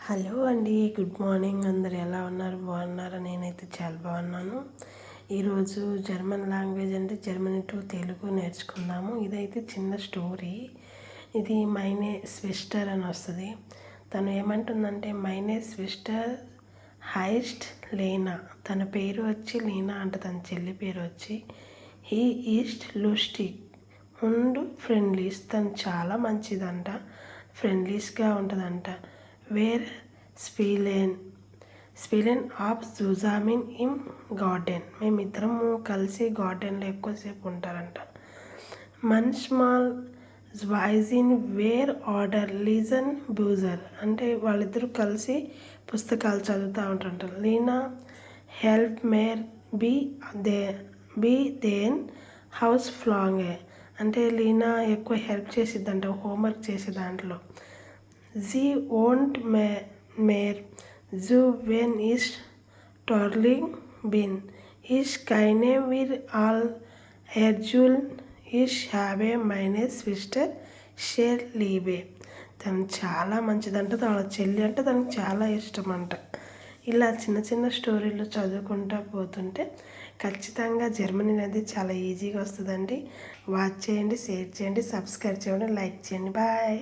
Hello అండి, good morning. అందరు ఎలా ఉన్నారు? బాగున్నారా? నేనైతే చాలా బాగున్నాను. ఈరోజు జర్మన్ లాంగ్వేజ్ అంటే జర్మనీ టు తెలుగు నేర్చుకుందాము. ఇదైతే చిన్న స్టోరీ. ఇది మైనే స్విస్టర్ అని వస్తుంది. తను ఏమంటుందంటే మైనే స్విస్టర్ హైస్ట్ లేనా. తన పేరు వచ్చి లీనా అంట, తన చెల్లి పేరు వచ్చి. హీ ఈస్ట్ లూస్టిక్ ఉండు ఫ్రెండ్లీస్. తను చాలా మంచిదంట, ఫ్రెండ్లీస్గా ఉంటుందంట. వేర్ స్పీలెన్ ఆఫ్ జూజామిన్ ఇన్ గార్డెన్. మేమిద్దరము కలిసి గార్డెన్లో ఎక్కువసేపు ఉంటారంట. మన్స్మాల్ స్వైజిన్ వేర్ ఆర్డర్ లీజన్ బూజర్. అంటే వాళ్ళిద్దరూ కలిసి పుస్తకాలు చదువుతూ ఉంటారంట. లీనా హెల్ప్ మేర్ బీ దేన్ హౌస్ ఫ్లాంగే. అంటే లీనా ఎక్కువ హెల్ప్ చేసిద్దంట హోంవర్క్ చేసే దాంట్లో. జీ ఓంట్ మేర్ జూ వెన్ ఈస్ టార్లింగ్ బిన్ ఈస్ కైనే విర్ ఆల్ ఎర్జుల్ ఈస్ హ్యావే మైనే స్విస్టర్ షేర్ లీబే. తను చాలా మంచిదంట, తన చెల్లి అంటే తనకు చాలా ఇష్టం అంట. ఇలా చిన్న చిన్న స్టోరీలు చదువుకుంటూ పోతుంటే ఖచ్చితంగా జర్మనీ అనేది చాలా ఈజీగా వస్తుందండి. వాచ్ చేయండి, షేర్ చేయండి, సబ్స్క్రైబ్ చేయండి, లైక్ చేయండి. బాయ్.